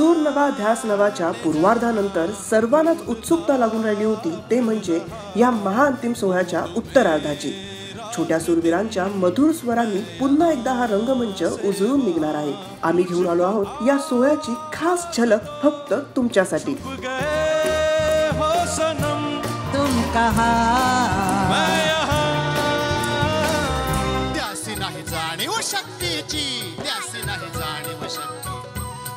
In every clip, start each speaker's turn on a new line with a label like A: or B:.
A: सूर नवा ध्यास नवाच्या पूर्वार्धानंतर सर्वांनाच उत्सुकता लागून राहिली होती ते म्हणजे या महाअंतिम सोहळ्याच्या उत्तरार्धाची। छोट्या सूरवीरांच्या मधुर स्वरांनी पुन्हा एकदा हा रंगमंच उजळून निघणार आहे। आम्ही घेऊन आलो आहोत या सोहळ्याची खास झलक फक्त तुमच्यासाठी।
B: तुम कहा
C: त्यासी नाही जाणीव शक्तीची, त्यासी नाही जाणीव शक्ती,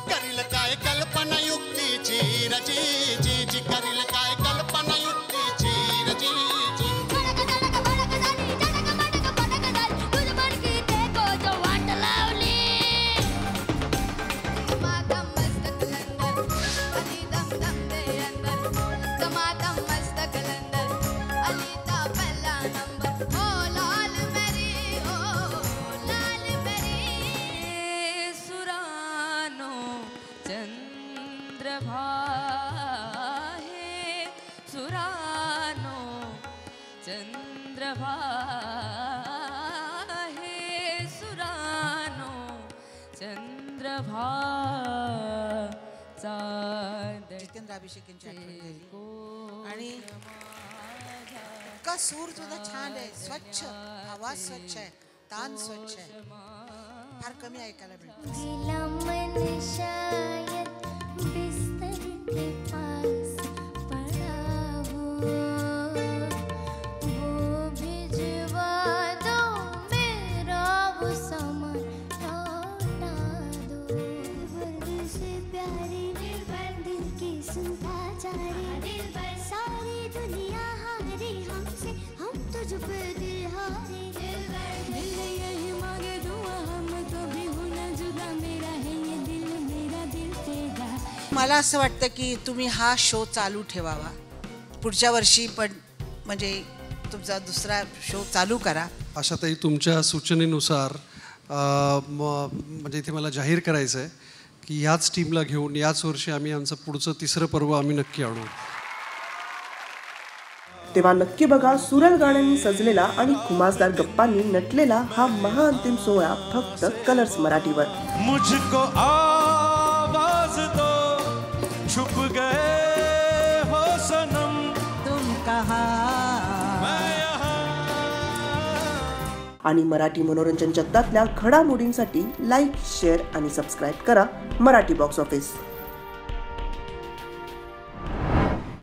C: करील काय कल्पना युक्तीची रचीची, करील काय कल्पना युक्तीची रचीची।
D: चंद्रभा हे सुरानो चंद्रभा
B: जितेंद्र अभिषेक यांची आठवण झाली आणि का सूर सुद्धा छान आहे, स्वच्छ आवाज, स्वच्छ आहे, तान स्वच्छ आहे, फार कमी ऐकायला मला असं वाटतं की तुम्ही हा शो चालू ठेवावा पुढच्या वर्षी पण, म्हणजे तुमचा दुसरा शो चालू करा।
E: आशाताई, तुमच्या सूचनेनुसार म्हणजे इथे मला जाहीर करायचं आहे की याच टीमला घेऊन याच वर्षी आम्ही आमचं पुढचं तिसरं पर्व आम्ही नक्की आणू।
A: तेव्हा नक्की बघा सुरेल गाण्यांनी सजलेला आणि खुमासदार गप्पांनी नटलेला हा महाअंतिम सोहळा फक्त कलर्स मराठीवर।
C: मुझको आवाज दो, छुप गए हो सनम,
B: तुम कहा
A: आणि मराठी मनोरंजन जगतातल्या घडामोडींसाठी लाईक, शेअर आणि सबस्क्राईब करा मराठी बॉक्स ऑफिस।